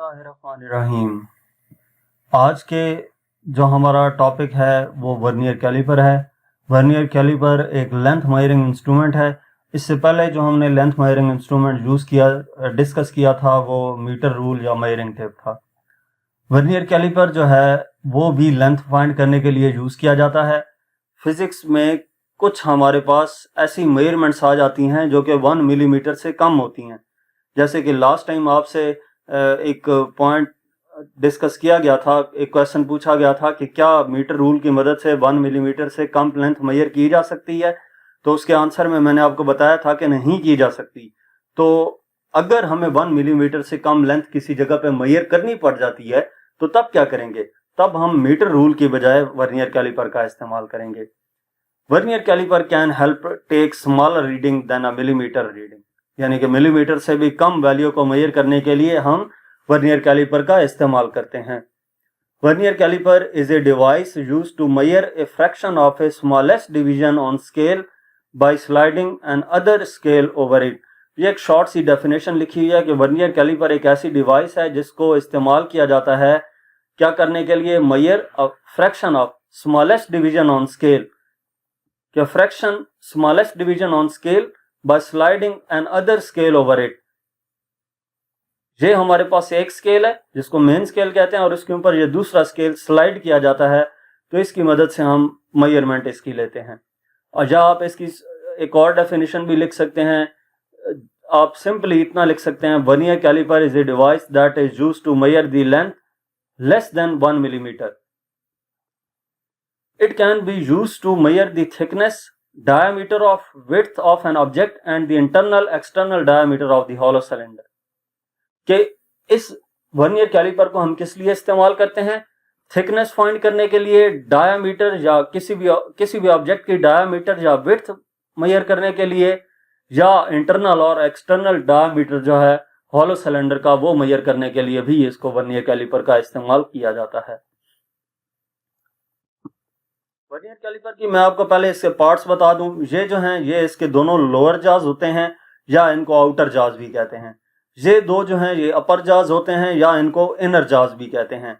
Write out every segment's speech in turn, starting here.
बिस्मिल्लाहिर्रहमानिर्रहीम। आज के जो हमारा टॉपिक है वो वर्नियर कैलिपर है। वर्नियर कैलिपर एक लेंथ मेजरिंग इंस्ट्रूमेंट है। इससे पहले जो हमने लेंथ मेजरिंग इंस्ट्रूमेंट डिस्कस किया था वो मीटर रूल या मेजरिंग टेप था। वर्नियर कैलिपर जो है वो भी लेंथ फाइंड करने के लिए यूज़ किया जाता है। फिजिक्स में कुछ हमारे पास ऐसी मेजरमेंट्स आ जाती हैं जो कि 1 मिलीमीटर से कम होती हैं। जैसे कि लास्ट टाइम आपसे एक पॉइंट डिस्कस किया गया था, एक क्वेश्चन पूछा गया था कि क्या मीटर रूल की मदद से 1 मिलीमीटर से कम लेंथ मेजर की जा सकती है। तो उसके आंसर में मैंने आपको बताया था कि नहीं की जा सकती। तो अगर हमें 1 मिलीमीटर से कम लेंथ किसी जगह पे मेजर करनी पड़ जाती है तो तब क्या करेंगे? तब हम मीटर रूल की बजाय वर्नियर कैलिपर का इस्तेमाल करेंगे। Vernier caliper can help take smaller reading than a millimetre reading, यानी कि मिलीमीटर से भी कम वैल्यू को मेजर करने के लिए हम वर्नियर कैलिपर का इस्तेमाल करते हैं। Vernier caliper is a device used to measure a fraction of a smallest division on scale by sliding another scale over it. ये एक शॉर्ट सी डेफिनेशन लिखी हुई है कि वर्नियर कैलिपर एक ऐसी डिवाइस है जिसको इस्तेमाल किया जाता है क्या करने के लिए? Measure a fraction of smallest division on scale, क्या fraction smallest division on scale by sliding another scale over it. ये हमारे पास एक स्केल है जिसको मेन स्केल कहते हैं और इसके ऊपर ये दूसरा स्केल स्लाइड किया जाता है, तो इसकी मदद से हम मेजरमेंट इसकी लेते हैं। और या आप इसकी एक और डेफिनेशन भी लिख सकते हैं। आप सिंपली इतना लिख सकते हैं, vernier caliper is a device that is used to measure the length less than 1 millimetre. It can be used to measure the thickness, diameter of width of an object and the internal external diameter of the hollow cylinder। कि इस vernier caliper को हम किस लिए इस्तेमाल करते हैं? Thickness find करने के लिए, डायामीटर या किसी भी ऑब्जेक्ट की डायामीटर या विड्थ मेजर करने के लिए, या इंटरनल और एक्सटर्नल डायामीटर जो है हॉलो सिलेंडर का वो मेजर करने के लिए भी इसको वर्नियर कैलिपर का इस्तेमाल किया जाता है। वर्नियर कैलिपर की मैं आपको पहले इसके पार्ट्स बता दूं। ये जो हैं ये इसके दोनों लोअर जाज होते हैं या इनको आउटर जाज भी कहते हैं। ये दो जो हैं ये अपर जाज होते हैं या इनको इनर जाज भी कहते हैं।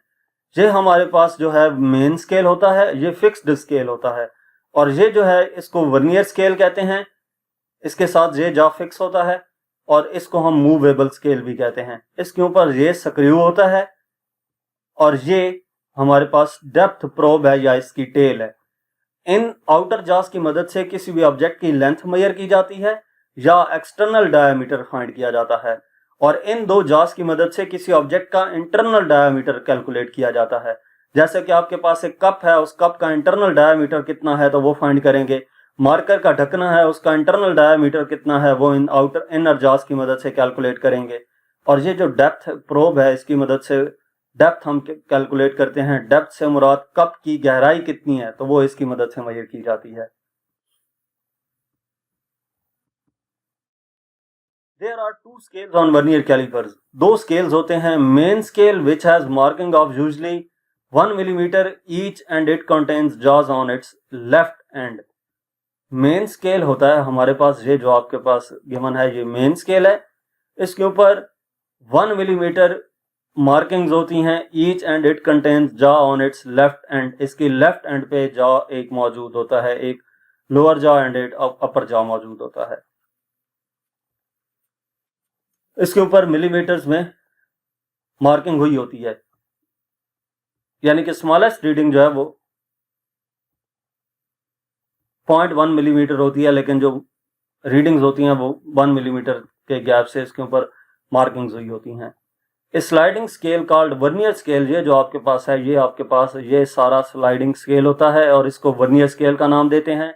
ये हमारे पास जो है मेन स्केल होता है, ये फिक्स्ड स्केल होता है, और ये जो है इसको वर्नियर स्केल कहते हैं। इसके साथ ये जा फिक्स होता है और इसको हम मूवेबल स्केल भी कहते हैं। इसके ऊपर ये स्क्रू होता है और ये हमारे पास डेप्थ प्रोब है या इसकी टेल है। इन आउटर जाज की मदद से किसी भी ऑब्जेक्ट की लेंथ मेजर की जाती है या एक्सटर्नल डायमीटर फाइंड किया जाता है, और इन दो जाज की मदद से किसी ऑब्जेक्ट का इंटरनल डायमीटर कैलकुलेट किया जाता है। जैसे कि आपके पास एक कप है, उस कप का इंटरनल डायमीटर कितना है तो वो फाइंड करेंगे। मार्कर का ढकना है, उसका इंटरनल डायमीटर कितना है वो इन इनर जाज की मदद से कैलकुलेट करेंगे। और ये जो डेप्थ प्रोब है इसकी मदद से डेप्थ हम कैलकुलेट करते हैं। डेप्थ से मुराद कप की गहराई कितनी है तो वो इसकी मदद से मेजर की जाती है। There are two scales on vernier calipers। दो स्केल्स होते हैं। Main scale which has marking of usually 1 millimeter each and it contains jaws on its left end। Main scale होता है हमारे पास, ये जो आपके पास गिवन है ये मेन स्केल है। इसके ऊपर 1 मिलीमीटर मार्किंग्स होती हैं। Each and it contains jaw on it's left and. इसकी लेफ्ट एंड पे जॉ एक मौजूद होता है, एक लोअर जॉ एंड एक अपर जॉ मौजूद होता है। इसके ऊपर मिलीमीटर्स में मार्किंग हुई होती है, यानी कि स्मॉलेस्ट रीडिंग जो है वो 0.1 मिलीमीटर होती है, लेकिन जो रीडिंग्स होती हैं वो 1 मिलीमीटर के गैप से इसके ऊपर मार्किंग्स हुई होती हैं। Sliding scale called vernier scale, ये जो आपके पास है ये आपके पास ये सारा स्लाइडिंग स्केल होता है और इसको वर्नियर स्केल का नाम देते हैं।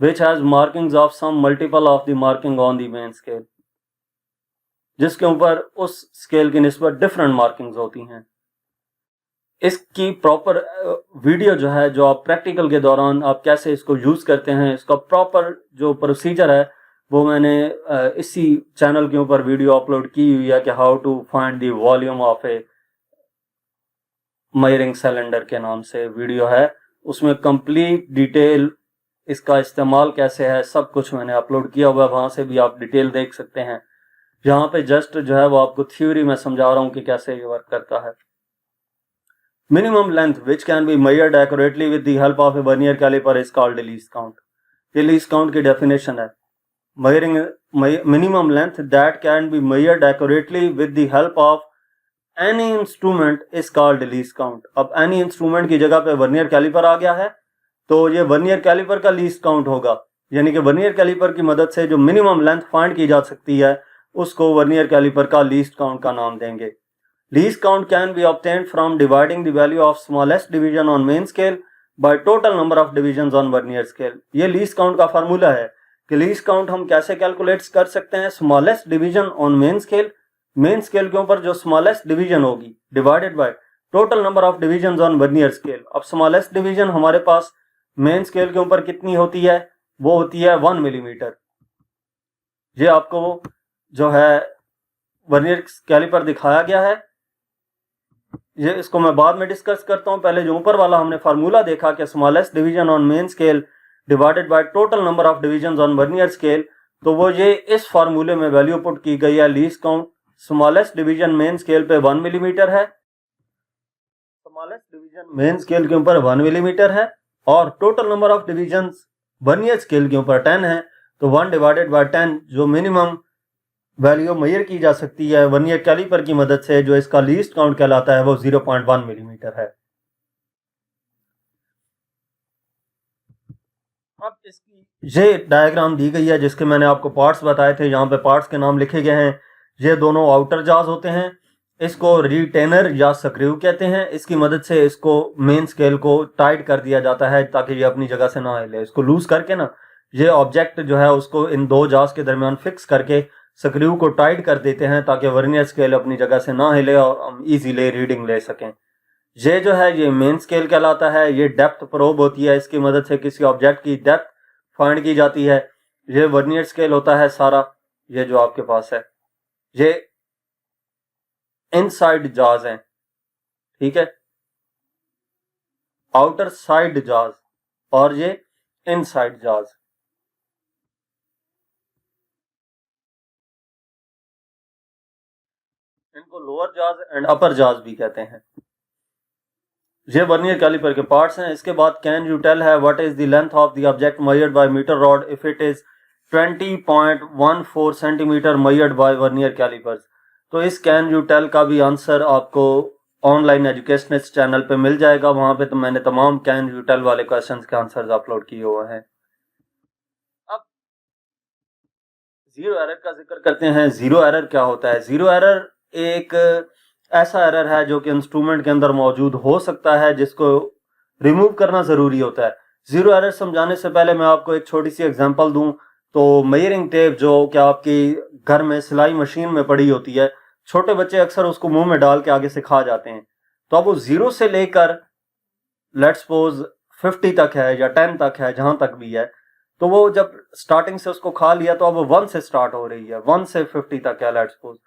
Which has markings of some multiple of the marking on the main scale, जिसके ऊपर उस स्केल की निस्बत डिफरेंट मार्किंग्स होती हैं। इसकी प्रॉपर वीडियो जो है, जो आप प्रैक्टिकल के दौरान आप कैसे इसको यूज करते हैं, इसका प्रॉपर जो प्रोसीजर है वो मैंने इसी चैनल के ऊपर वीडियो अपलोड की हुई है कि how to find the volume of a measuring cylinder के नाम से वीडियो है। उसमें कंप्लीट डिटेल इसका इस्तेमाल कैसे है सब कुछ मैंने अपलोड किया हुआ है, वहां से भी आप डिटेल देख सकते हैं। यहाँ पे जस्ट जो है वो आपको थ्योरी में समझा रहा हूँ कि कैसे ये वर्क करता है। Minimum length which can be measured accurately with the help of a vernier caliper is called least count. ये लीस्ट काउंट की डेफिनेशन है, measuring minimum length that can be measured accurately with the help of any instrument is called least count। अब any instrument की जगह पे vernier caliper आ गया है तो ये वर्नियर कैलिपर का लीस्ट काउंट होगा, यानी कि वर्नियर कैलिपर की मदद से जो मिनिमम लेंथ फाइंड की जा सकती है उसको वर्नियर कैलिपर का लीस्ट काउंट का नाम देंगे। Least count can be obtained from dividing the value of smallest division on main scale by total number of divisions on vernier scale. ये लीस्ट काउंट का फार्मूला है कि लीस्ट काउंट हम कैसे कैलकुलेट कर सकते हैं। Smallest division on main scale के ऊपर जो स्मॉलेस्ट डिवीजन होगी divided by total number of divisions on vernier scale. अब स्मॉलेस्ट डिवीजन हमारे पास मेन स्केल के ऊपर कितनी होती है, वो होती है 1 मिलीमीटर। ये आपको जो है वर्नियर कैलिपर दिखाया गया है, ये इसको मैं बाद में डिस्कस करता हूं। पहले जो ऊपर वाला हमने फार्मूला देखा कि smallest division on main scale divided by total number of divisions on vernier scale, तो वो ये इस फार्मूले में वैल्यू पुट की गई है। Least count smallest division main scale पे 1 मिलीमीटर है, स्मॉलेस्ट डिवीजन मेन स्केल के ऊपर 1 मिलीमीटर है और total number of divisions vernier scale के ऊपर 10 है, तो 1 डिवाइडेड बाय 10 जो मिनिमम वैल्यू मेजर की जा सकती है वर्नियर कैलिपर की मदद से, जो इसका लीस्ट काउंट कहलाता है, वो 0.1 मिलीमीटर है। अब इसकी ये डायग्राम दी गई है जिसके मैंने आपको पार्ट्स बताए थे, यहाँ पे पार्ट्स के नाम लिखे गए हैं। ये दोनों आउटर जाज होते हैं, इसको रिटेनर या स्क्रू कहते हैं। इसकी मदद से इसको मेन स्केल को टाइट कर दिया जाता है ताकि ये अपनी जगह से ना हिले। इसको लूज करके ना ये ऑब्जेक्ट जो है उसको इन दो जाज के दरमियान फिक्स करके स्क्रू को टाइट कर देते हैं ताकि वर्नियर स्केल अपनी जगह से ना हिले और हम इजीली रीडिंग ले सकें। ये जो है ये मेन स्केल कहलाता है। ये डेप्थ प्रोब होती है, इसकी मदद से किसी ऑब्जेक्ट की डेप्थ फाइंड की जाती है। ये वर्नियर स्केल होता है सारा, ये जो आपके पास है ये इनसाइड जाज हैं, ठीक है, आउटर साइड जाज और ये इनसाइड जाज। इनको लोअर जाज एंड अपर जाज भी कहते हैं। ये वर्नियर कैलिपर के पार्ट्स हैं। इसके बाद कैन यू टेल है what is the length of the object measured by metre rod if it is 20.14 centimetre measured by vernier calipers. तो इस कैन यू टेल का भी आंसर आपको ऑनलाइन एजुकेशनिस्ट चैनल पे मिल जाएगा, वहां पे तो मैंने तमाम कैन यू टेल वाले क्वेश्चंस के आंसर्स अपलोड किए हुए हैं। अब जीरो एरर का जिक्र करते हैं। जीरो एरर क्या होता है? जीरो एरर एक ऐसा एरर है जो कि इंस्ट्रूमेंट के अंदर मौजूद हो सकता है, जिसको रिमूव करना जरूरी होता है। जीरो एरर समझाने से पहले मैं आपको एक छोटी सी एग्जांपल दूं तो मेजरिंग टेप जो कि आपकी घर में सिलाई मशीन में पड़ी होती है, छोटे बच्चे अक्सर उसको मुंह में डाल के आगे से खा जाते हैं। तो अब वो 0 से लेकर लेट्स सपोज 50 तक है या 10 तक है, जहां तक भी है, तो वो जब स्टार्टिंग से उसको खा लिया तो अब वो 1 से स्टार्ट हो रही है, 1 से 50 तक है लेट्स सपोज।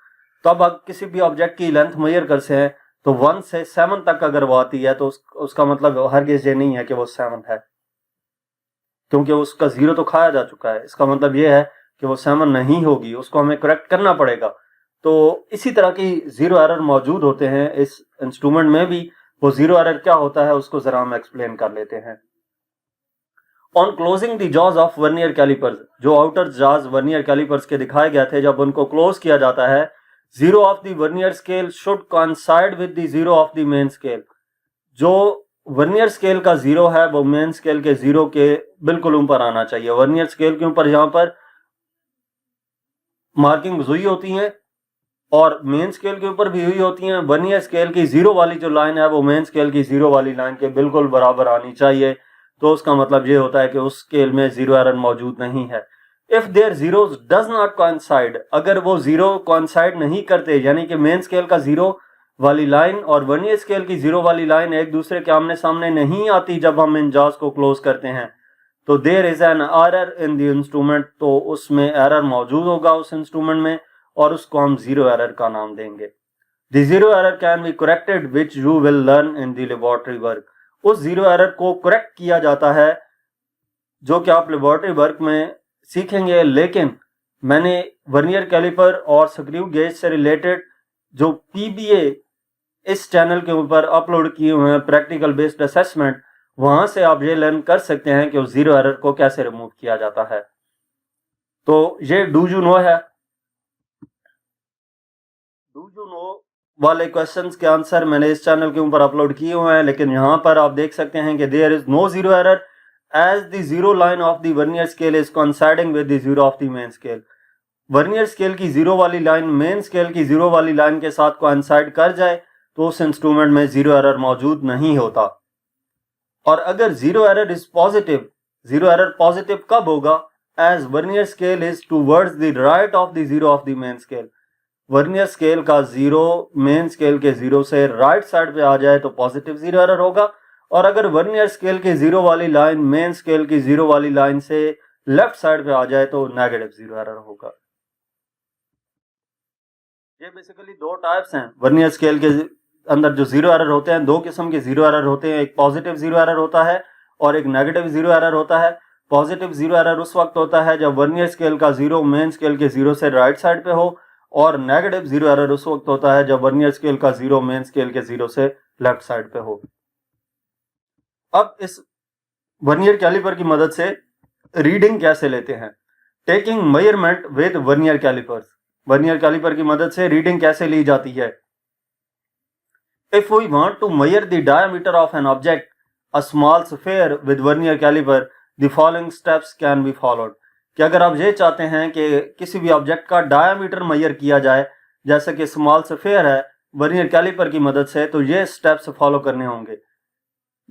तो अब किसी भी ऑब्जेक्ट की लेंथ मेजर कर से हैं तो 1 से 7 तक अगर वो आती है तो उसका मतलब हरगिज़ ये नहीं है कि वो 7 है, क्योंकि उसका 0 तो खाया जा चुका है। इसका मतलब ये है कि वो 7 नहीं होगी, उसको हमें करेक्ट करना पड़ेगा। तो इसी तरह की जीरो एरर मौजूद होते हैं इस इंस्ट्रूमेंट में भी। वो जीरो एरर क्या होता है उसको जरा हम एक्सप्लेन कर लेते हैं। On closing the jaws of vernier calipers, जो आउटर जॉज वर्नियर कैलिपर्स के दिखाए गए थे, जब उनको क्लोज किया जाता है, zero of the vernier scale should coincide with the zero of the main scale. जो वर्नियर स्केल का 0 है वो मेन स्केल के 0 के बिल्कुल ऊपर आना चाहिए। वर्नियर स्केल के ऊपर यहाँ पर मार्किंग हुई होती हैं और मेन स्केल के ऊपर भी हुई होती हैं। वर्नियर स्केल की 0 वाली जो लाइन है वो मेन स्केल की 0 वाली लाइन के बिल्कुल बराबर आनी चाहिए। तो उसका मतलब ये होता है कि उस स्केल में जीरो एरर मौजूद नहीं है। If there zeros does not coincide, अगर वो 0 कोइंसाइड नहीं करते, यानी कि मेन स्केल का 0 वाली लाइन और वर्नियर स्केल की 0 वाली लाइन एक दूसरे के आमने सामने नहीं आती जब हम इन जॉज को क्लोज करते हैं, तो there is an error in the instrument. तो उसमें एरर मौजूद होगा उस इंस्ट्रूमेंट में और उसको हम जीरो एरर का नाम देंगे। The zero error can be corrected which you will learn in the laboratory work. उस जीरो एरर को करेक्ट किया जाता है जो कि आप लेबोरेटरी वर्क में सीखेंगे, लेकिन मैंने वर्नियर कैलिपर और स्क्रू गेज से रिलेटेड जो पीबीए इस चैनल के ऊपर अपलोड किए हुए हैं प्रैक्टिकल बेस्ड असेसमेंट, वहां से आप ये लर्न कर सकते हैं कि जीरो एरर को कैसे रिमूव किया जाता है। तो ये डू यू नो है। डू यू नो वाले क्वेश्चंस के आंसर मैंने इस चैनल के ऊपर अपलोड किए हुए हैं, लेकिन यहाँ पर आप देख सकते हैं कि there is no zero error as the zero line of the vernier scale is coinciding with the zero of the main scale. Vernier scale की जीरो वाली लाइन मेन स्केल की जीरो वाली लाइन के साथ कोइंसाइड कर जाए तो उस इंस्ट्रूमेंट में जीरो एरर मौजूद नहीं होता। और अगर zero error is positive, zero error positive कब होगा? As vernier scale is towards the right of the zero of the main scale. Vernier scale का जीरो मेन स्केल के जीरो से राइट साइड पे आ जाए तो पॉजिटिव जीरो एरर होगा, और अगर वर्नियर स्केल की जीरो वाली लाइन मेन स्केल की जीरो वाली लाइन से लेफ्ट साइड पे आ जाए तो नेगेटिव जीरो एरर होगा। ये बेसिकली दो टाइप्स हैं वर्नियर स्केल के अंदर जो जीरो एरर होते हैं। दो किस्म के जीरो एरर होते हैं, एक पॉजिटिव जीरो एरर होता है और एक नेगेटिव जीरो एरर होता है। पॉजिटिव जीरो एरर उस वक्त होता है जब वर्नियर स्केल का जीरो मेन स्केल के जीरो से राइट साइड पे हो, और नेगेटिव जीरो एरर उस वक्त होता है जब वर्नियर स्केल का जीरो मेन स्केल के जीरो से लेफ्ट साइड पे हो। अब इस वर्नियर कैलिपर की मदद से रीडिंग कैसे लेते हैं? Taking measurement with vernier calipers. Vernier caliper की मदद से रीडिंग कैसे ली जाती है? If we want to measure the diameter of an object a small sphere with vernier caliper the following steps can be followed. कि अगर आप ये चाहते हैं कि किसी भी ऑब्जेक्ट का डायमीटर मेजर किया जाए, जैसे कि स्मॉल स्फीयर है, वर्नियर कैलिपर की मदद से, तो ये स्टेप्स फॉलो करने होंगे।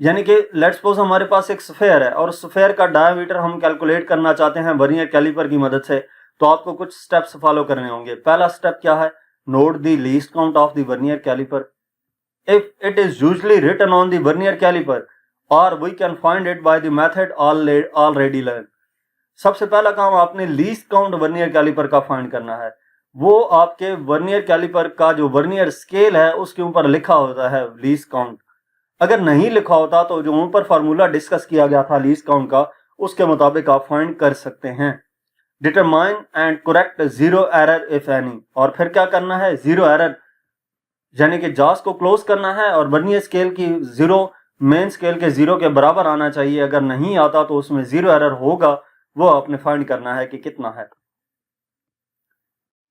यानी कि लेट्स सपोज हमारे पास एक स्फीयर है और स्फीयर का डायमीटर हम कैलकुलेट करना चाहते हैं वर्नियर कैलिपर की मदद से, तो आपको कुछ स्टेप्स फॉलो करने होंगे। पहला स्टेप क्या है? Note the least count of the vernier caliper if it is usually written on the vernier caliper और we can find it by the method already learn. सबसे पहला काम आपने लीस्ट काउंट वर्नियर कैलिपर का find करना है। वो आपके वर्नियर कैलिपर का जो वर्नियर स्केल है उसके ऊपर लिखा होता है लीस्ट काउंट। अगर नहीं लिखा होता तो जो ऊपर फार्मूला डिस्कस किया गया था लीस्ट काउंट का, उसके मुताबिक आप फाइंड कर सकते हैं। Determine and correct zero error if any. और फिर क्या करना है? जीरो एरर यानी कि जास को क्लोज करना है और वर्नियर स्केल की जीरो मेन स्केल के जीरो के बराबर आना चाहिए। अगर नहीं आता तो उसमें जीरो एरर होगा, वो आपने फाइंड करना है कि कितना है।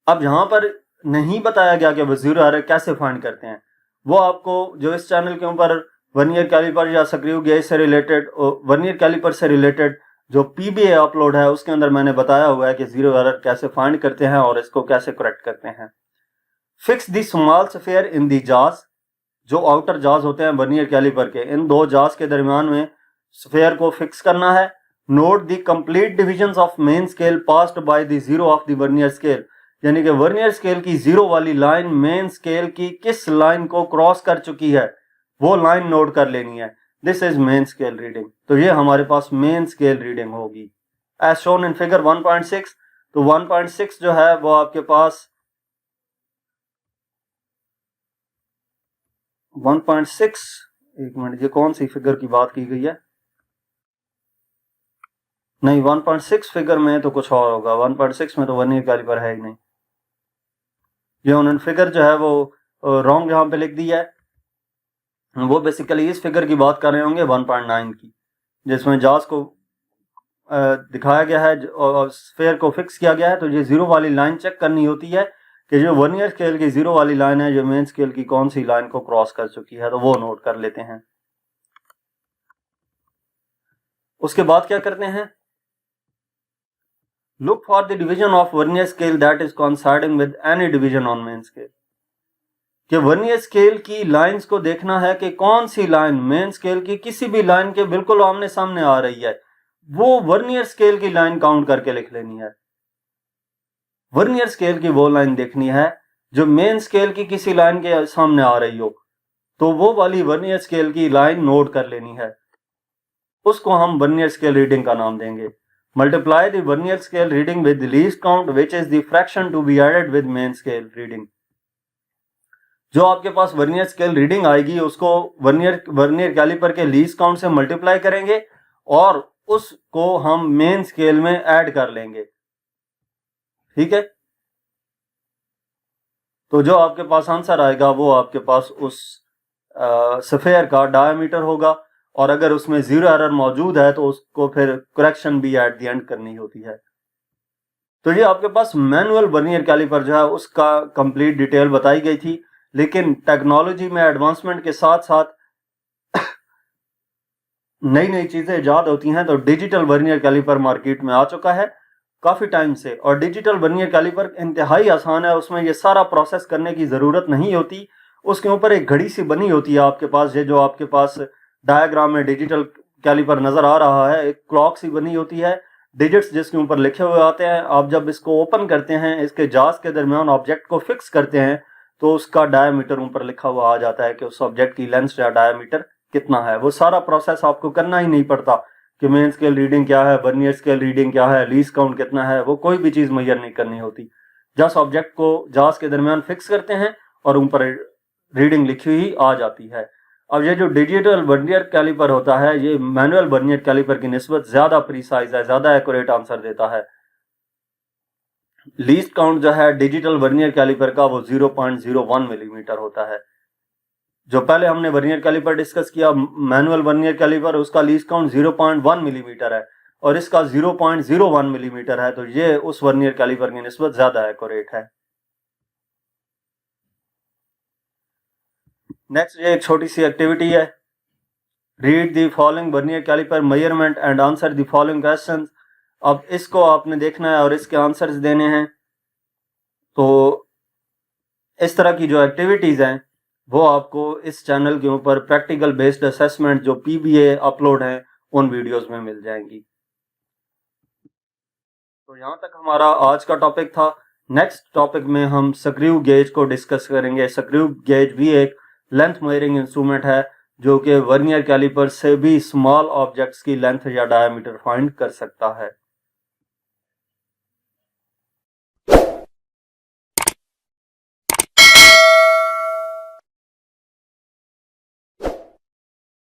अब यहां पर नहीं बताया गया कि वो जीरो एरर कैसे फाइंड करते हैं। वो आपको जो इस चैनल के ऊपर वर्नियर कैलिपर या स्क्रू गेज से रिलेटेड, वर्नियर कैलिपर से रिलेटेड जो पीबीए अपलोड है उसके अंदर मैंने बताया हुआ है कि जीरो एरर कैसे फाइंड करते हैं और इसको कैसे करेक्ट करते हैं। Fix the small sphere in the जाज। जो आउटर जाज होते हैं वर्नियर कैलिपर के, इन दो जाज के दरमियान में स्फीयर को फिक्स करना है। Note the complete divisions of main scale passed by the zero of the vernier scale. यानी कि वर्नियर स्केल की जीरो वाली लाइन मेन स्केल की किस लाइन को क्रॉस कर चुकी है, वो लाइन नोट कर लेनी है। This is main scale reading. तो ये हमारे पास मेन स्केल रीडिंग होगी एज शोन इन फिगर 1.6। तो 1.6 जो है वो आपके पास 1.6, एक मिनट, ये कौन सी फिगर की बात की गई है? नहीं, 1.6 फिगर में तो कुछ और होगा। 1.6 में तो वर्नियर कैलिपर है ही नहीं। ये उन्होंने फिगर जो है वो रॉन्ग यहाँ पे लिख दी है। वो बेसिकली इस फिगर की बात कर रहे होंगे 1.9 की, जिसमें जाज को दिखाया गया है और स्फीयर को फिक्स किया गया है। तो ये जीरो वाली लाइन चेक करनी होती है कि जो वर्नियर स्केल की जीरो वाली लाइन है जो मेन स्केल की कौन सी लाइन को क्रॉस कर चुकी है, तो वो नोट कर लेते हैं। उसके बाद क्या करते हैं? Look for the division of vernier scale that is coinciding with any division on main scale. कि वर्नियर स्केल की लाइंस को देखना है कि कौन सी लाइन मेन स्केल की किसी भी लाइन के बिल्कुल आमने सामने आ रही है, वो वर्नियर स्केल की लाइन काउंट करके लिख लेनी है। वर्नियर स्केल की वो लाइन देखनी है जो मेन स्केल की किसी लाइन के सामने आ रही हो, तो वो वाली वर्नियर स्केल की लाइन नोट कर लेनी है। उसको हम वर्नियर स्केल रीडिंग का नाम देंगे। Multiply the vernier scale reading with the least count which is the fraction to be added with main scale reading. जो आपके पास वर्नियर स्केल रीडिंग आएगी उसको वर्नियर कैलिपर के लीस्ट काउंट से मल्टीप्लाई करेंगे और उसको हम मेन स्केल में ऐड कर लेंगे। ठीक है। तो जो आपके पास आंसर आएगा वो आपके पास उस स्फेयर का डायमीटर होगा, और अगर उसमें जीरो एरर मौजूद है तो उसको फिर करेक्शन भी एट द एंड करनी होती है। तो ये आपके पास मैनुअल वर्नियर कैलिपर जो है उसका कंप्लीट डिटेल बताई गई थी, लेकिन टेक्नोलॉजी में एडवांसमेंट के साथ साथ नई नई चीजें इजाद होती हैं, तो डिजिटल वर्नियर कैलिपर मार्केट में आ चुका है काफी टाइम से। और डिजिटल वर्नियर कैलिपर इंतहाई आसान है, उसमें ये सारा प्रोसेस करने की जरूरत नहीं होती। उसके ऊपर एक घड़ी सी बनी होती है आपके पास, ये जो आपके पास डायग्राम में डिजिटल कैलिपर नजर आ रहा है, एक क्लॉक सी बनी होती है, डिजिट्स जिसके ऊपर लिखे हुए आते हैं। आप जब इसको ओपन करते हैं, इसके जास के दरमियान ऑब्जेक्ट को फिक्स करते हैं, तो उसका डायमीटर ऊपर लिखा हुआ आ जाता है कि उस ऑब्जेक्ट की लेंथ या डायमीटर कितना है। वो सारा प्रोसेस आपको करना ही नहीं पड़ता कि मेन स्केल रीडिंग क्या है, वर्नियर स्केल रीडिंग क्या है, लीस्ट काउंट कितना है, वो कोई भी चीज मेजर नहीं करनी होती। जस्ट ऑब्जेक्ट को जास के दरमियान फिक्स करते हैं और ऊपर रीडिंग लिखी हुई आ जाती है। अब ये जो डिजिटल वर्नियर कैलिपर होता है, ये मैनुअल वर्नियर कैलिपर की निस्बत ज्यादा प्रीसाइज है, ज्यादा एक्यूरेट आंसर देता है। लीस्ट काउंट जो है डिजिटल वर्नियर कैलिपर का वो 0.01 मिलीमीटर होता है। जो पहले हमने वर्नियर कैलिपर डिस्कस किया मैनुअल वर्नियर कैलिपर, उसका लीस्ट काउंट 0.1 मिलीमीटर है और इसका 0.01 मिलीमीटर है, तो ये उस वर्नियर कैलिपर की निस्बत ज्यादा एक्यूरेट है। नेक्स्ट ये एक छोटी सी एक्टिविटी है, read the following vernier caliper measurement and answer the following questions. अब इसको आपने देखना है और इसके आंसर्स देने हैं। तो इस तरह की जो एक्टिविटीज हैं वो आपको इस चैनल के ऊपर प्रैक्टिकल बेस्ड असेसमेंट जो पीबीए अपलोड है उन वीडियोस में मिल जाएंगी। तो यहाँ तक हमारा आज का टॉपिक था। नेक्स्ट टॉपिक में हम स्क्रू गेज को डिस्कस करेंगे। स्क्रू गेज भी एक लेंथ मेजरिंग इंस्ट्रूमेंट है जो कि वर्नियर कैलिपर से भी स्मॉल ऑब्जेक्ट्स की लेंथ या डायमीटर फाइंड कर सकता है।